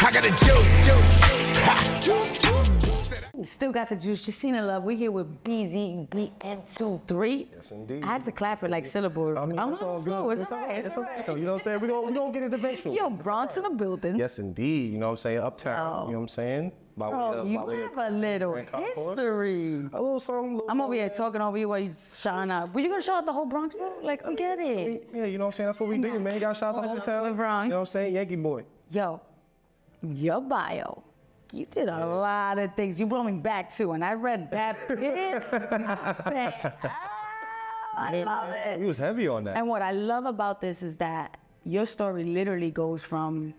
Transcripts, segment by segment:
I got the juice. Still got the juice. Jacina love. We here with BEEZYBM23. Yes, indeed. I had to clap it like syllables. I mean, it's all good. It's all right. It's okay. You know what I'm saying? We're gonna get it eventually. Yo, Bronx in the building. Yes, indeed. You know what I'm saying? Uptown. Oh. You know what I'm saying? Bro, you have a little history. A little something. I'm over here talking over you while you shine out. But you gonna shout out the whole Bronx, bro? Like, we get it. Yeah, you know what I'm saying? That's what we do, man. You gotta shout out the whole town. The Bronx. You know what I'm saying? Yankee boy. Yo, your bio. You did a lot of things. You brought me back too, and I read that bit. I love it. He was heavy on that. And what I love about this is that your story literally goes from,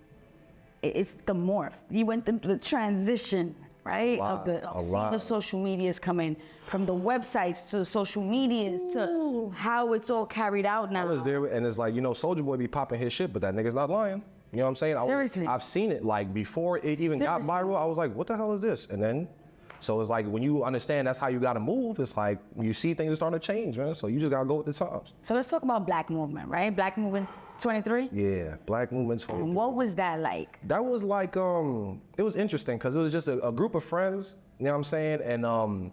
it's the morph. You went through the transition, right? Of the social medias coming, from the websites to the social medias to how it's all carried out now. I was there, and it's like, you know, Soulja Boy be popping his shit, but that nigga's not lying. You know what I'm saying? Seriously. I've seen it, like, before it even got viral, I was like, what the hell is this? And then, so it's like, when you understand that's how you gotta move, it's like, you see things starting to change, man. So you just gotta go with the times. So let's talk about Black Movement, right? Black Movement 23? Yeah, Black Movement 23. And what was that like? That was like, it was interesting, because it was just a group of friends, you know what I'm saying? And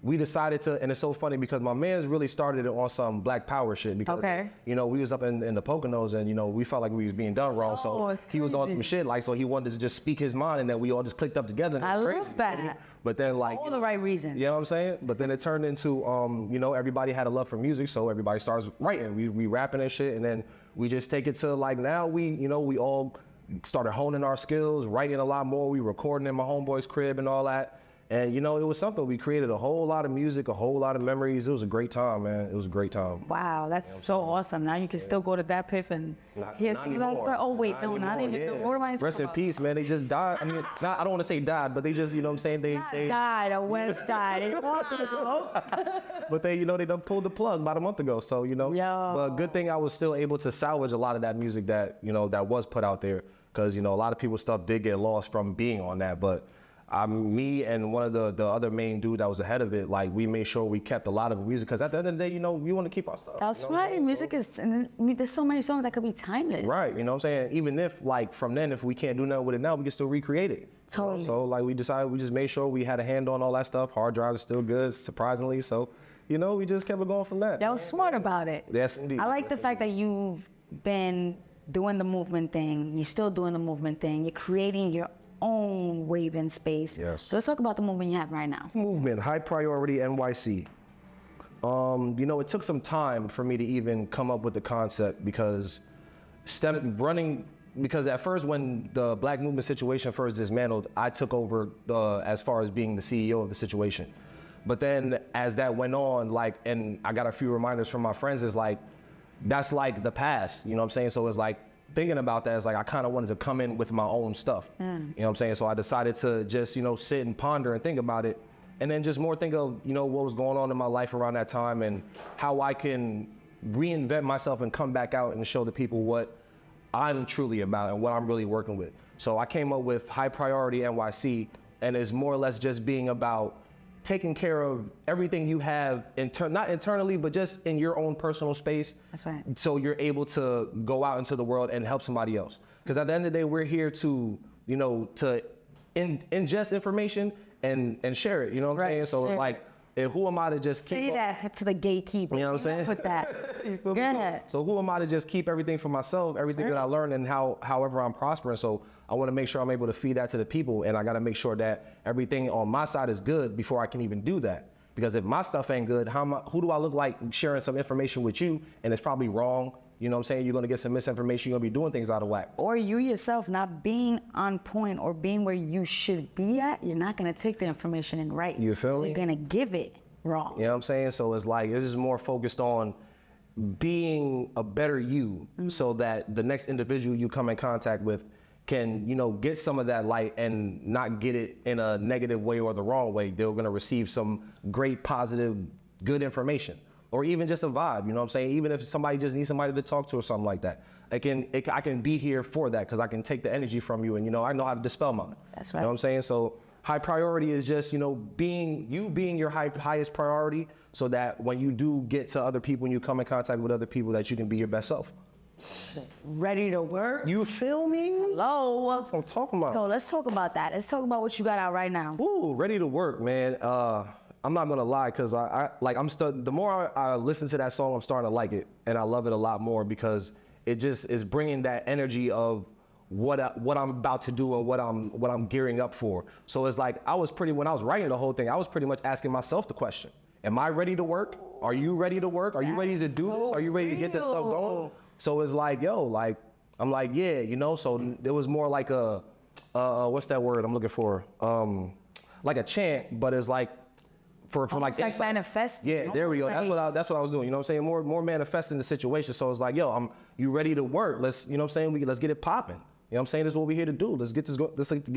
we decided to, and it's so funny because my man's really started it on some Black Power shit because, you know, we was up in the Poconos and, you know, we felt like we was being done wrong. So he was on some shit, like, so he wanted to just speak his mind, and then we all just clicked up together. I love that. But then, like, all the right reasons. You know what I'm saying? But then it turned into, you know, everybody had a love for music, so everybody starts writing. We rapping and shit, and then we just take it to, like, now we all started honing our skills, writing a lot more. We recording in my homeboy's crib and all that. And, you know, it was something. We created a whole lot of music, a whole lot of memories. It was a great time, man. It was a great time. Wow, that's so awesome. Now you can still go to that piff and hear some of that stuff. Oh, wait, no, not even. What am I Rest in peace, man. They just died. I mean, I don't want to say died, but they just, you know what I'm saying? They died on West Side. But they, you know, they done pulled the plug about a month ago. So, you know, but good thing I was still able to salvage a lot of that music that, you know, that was put out there. Because, you know, a lot of people's stuff did get lost from being on that. But me and one of the other main dude that was ahead of it, like, we made sure we kept a lot of music, because at the end of the day, you know, we want to keep our stuff. That's right. Music is, and there's so many songs that could be timeless. Right, you know what I'm saying? Even if, like, from then, if we can't do nothing with it now, we can still recreate it. Totally. You know? So, like, we just made sure we had a hand on all that stuff. Hard drives are still good, surprisingly. So, you know, we just kept it going from that. That was smart about it. Yes, indeed. I like the fact that you've been doing the movement thing. You're still doing the movement thing. You're creating your own wave in space. Yes. So let's talk about the movement you have right now. Movement, High Priority NYC. You know, it took some time for me to even come up with the concept, because because at first when the Black Movement situation first dismantled, I took over as far as being the CEO of the situation. But then as that went on, like, and I got a few reminders from my friends, is like, that's like the past, you know what I'm saying? So it's like, thinking about that, is like, I kind of wanted to come in with my own stuff. You know what I'm saying? So I decided to just, you know, sit and ponder and think about it, and then just more think of, you know, what was going on in my life around that time, and how I can reinvent myself and come back out and show the people what I'm truly about and what I'm really working with. So I came up with High Priority NYC, and it's more or less just being about taking care of everything you have, not internally, but just in your own personal space. That's right. So you're able to go out into the world and help somebody else. Because at the end of the day, we're here to, you know, to ingest information and share it. You know what I'm saying? So it's like, who am I to just say that to the gatekeeper? You know what I'm saying? Put that. Go ahead. So who am I to just keep everything for myself, everything that I learn, and however I'm prospering? So I want to make sure I'm able to feed that to the people, and I got to make sure that everything on my side is good before I can even do that. Because if my stuff ain't good, who do I look like sharing some information with you, and it's probably wrong? You know what I'm saying? You're going to get some misinformation. You're going to be doing things out of whack. Or you yourself not being on point or being where you should be at, you're not going to take the information and write. You feel me? You're going to give it wrong. You know what I'm saying? So it's like, this is more focused on being a better you, so that the next individual you come in contact with can, you know, get some of that light and not get it in a negative way or the wrong way. They're going to receive some great, positive, good information. Or even just a vibe, you know what I'm saying? Even if somebody just needs somebody to talk to or something like that. I can be here for that, because I can take the energy from you, and, you know, I know how to dispel mine. That's right. You know what I'm saying? So High Priority is just, you know, being your highest priority, so that when you do get to other people and you come in contact with other people, that you can be your best self. Ready to work? You feel me? Hello. That's what I'm talking about. So let's talk about that. Let's talk about what you got out right now. Ooh, ready to work, man. I'm not gonna lie, cause the more I listen to that song, I'm starting to like it, and I love it a lot more because it just is bringing that energy of what I'm about to do and what I'm gearing up for. So it's like when I was writing the whole thing, I was pretty much asking myself the question: am I ready to work? Are you ready to work? Are you ready to do this? Are you ready to get this stuff going? So it's like, yo, like I'm like, yeah, you know. So it was more like a what's that word I'm looking for? Like a chant, but it's like for like manifest. Yeah, there we go. That's what I was doing. You know what I'm saying? More manifesting the situation. So it's like, yo, you ready to work? Let's, you know what I'm saying? Let's get it popping. You know what I'm saying? This is what we're here to do. Let's get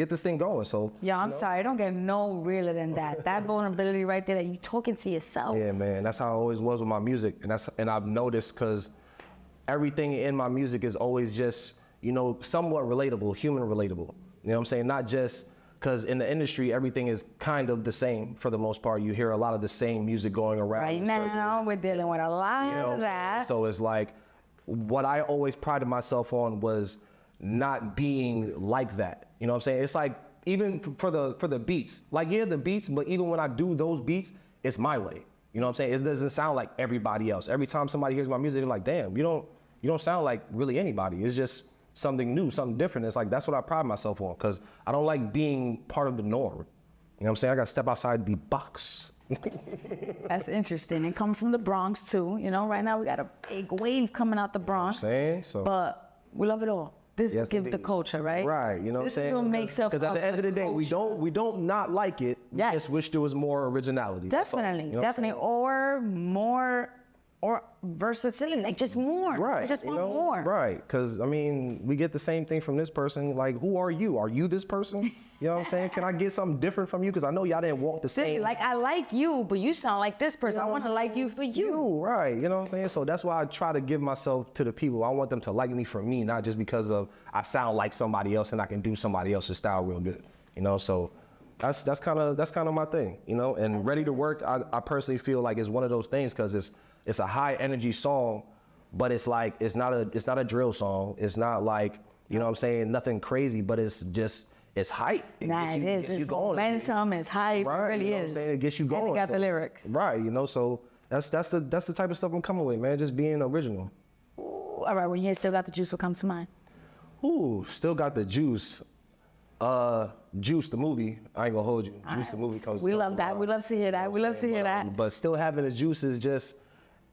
this thing going. So yeah, I'm sorry. I don't get no realer than that. That vulnerability right there, that you talking to yourself. Yeah, man. That's how I always was with my music, and I've noticed because everything in my music is always just, you know, somewhat relatable, human relatable. You know what I'm saying? Not just because in the industry everything is kind of the same for the most part. You hear a lot of the same music going around. Right now, we're dealing with a lot of that. So it's like, what I always prided myself on was not being like that. You know what I'm saying? It's like, even for the beats, like, yeah, the beats, but even when I do those beats, it's my way. You know what I'm saying? It doesn't sound like everybody else. Every time somebody hears my music, they're like, damn, you don't sound like really anybody. It's just something new, something different. It's like, that's what I pride myself on, because I don't like being part of the norm. You know what I'm saying? I got to step outside the box. That's interesting. And come from the Bronx too. You know, right now we got a big wave coming out the Bronx. You know what I'm saying? So, but we love it all. This gives indeed the culture, right? Right, you know what I'm saying? This is what makes up. Because at the end of the day, we don't not like it. Yes. We just wish there was more originality. Definitely, you know definitely, or more, or versatility, like just more. Right. I just want more. Right, because I mean, we get the same thing from this person. Like, who are you? Are you this person? You know what I'm saying? Can I get something different from you? Because I know y'all didn't walk the same. Like, I like you, but you sound like this person. I want to like you for you. Right, you know what I'm saying? So that's why I try to give myself to the people. I want them to like me for me, not just because of I sound like somebody else and I can do somebody else's style real good. You know, so that's kind of my thing. You know, and that's Ready to Work, I personally feel like it's one of those things because it's a high energy song, but it's like it's not a drill song. It's not like, you know what I'm saying, nothing crazy, but it's hype. It is. It's momentum. It's hype. Right, it really you know is. What I'm saying? It gets you going. And it got the lyrics. Right, you know, so that's the type of stuff I'm coming with, man. Just being original. Ooh, all right, when you still got the juice, what comes to mind? Ooh, still got the juice. Juice the movie. I ain't gonna hold you. Juice the movie comes. We love that. We love to hear that. We love to hear that. But still having the juice is just,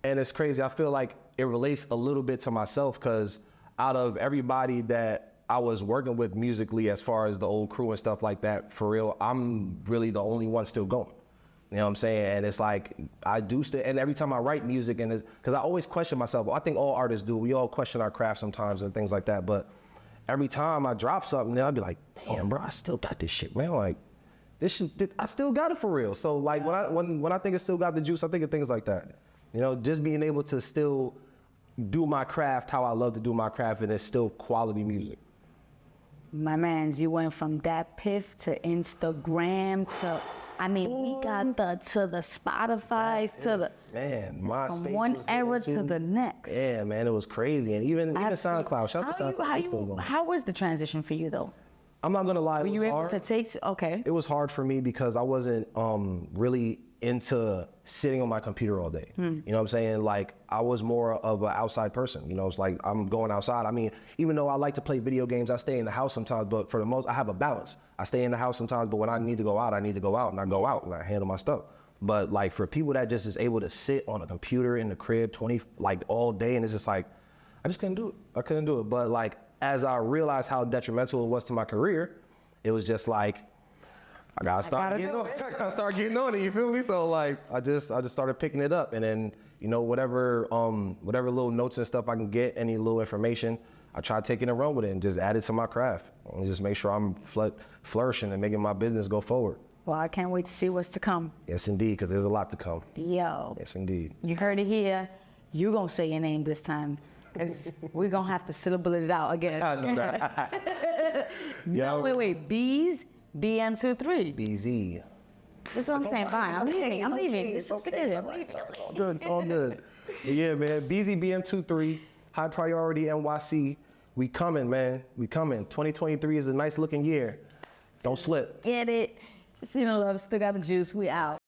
and it's crazy. I feel like it relates a little bit to myself because out of everybody that I was working with musically, as far as the old crew and stuff like that, for real, I'm really the only one still going. You know what I'm saying? And it's like, I do still, and every time I write music, and it's, because I always question myself. I think all artists do. We all question our craft sometimes and things like that. But every time I drop something, I'll be like, damn, bro, I still got this shit, man. Like, this shit, I still got it for real. So like, when I think it still got the juice, I think of things like that. You know, just being able to still do my craft how I love to do my craft, and it's still quality music. My mans, you went from that piff to Instagram to, I mean, we got to the Spotify to the, man, MySpace from one era to the next. Yeah, man, it was crazy. And even SoundCloud, shout out to SoundCloud. How was the transition for you though? I'm not gonna lie, Were you able to take, okay. It was hard for me because I wasn't really into sitting on my computer all day. You know what I'm saying? Like, I was more of an outside person. You know, it's like I'm going outside. I mean, even though I like to play video games, I stay in the house sometimes, but for the most, I have a balance. I stay in the house sometimes, but when I need to go out, I need to go out, and I go out and I handle my stuff. But like, for people that just is able to sit on a computer in the crib all day, and it's just like, I just couldn't do it. I couldn't do it. But like, as I realized how detrimental it was to my career, it was just like, I gotta start getting on it. You feel me? So like, I just started picking it up, and then, you know, whatever little notes and stuff I can get, any little information, I try taking a run with it and just add it to my craft, and just make sure I'm flourishing and making my business go forward. Well, I can't wait to see what's to come. Yes, indeed, because there's a lot to come. Yo. Yes, indeed. You heard it here. You gonna say your name this time, because we're gonna have to syllable it out again. I know that. No, wait. BEEZYBM23. BZ. That's what I'm saying. Bye. I'm leaving. I'm leaving. It's just good. It's all good. It's all good. Yeah, man. BEEZYBM23. High Priority NYC. We coming, man. We coming. 2023 is a nice looking year. Don't slip. Get it. Jacina Love, still got the juice. We out.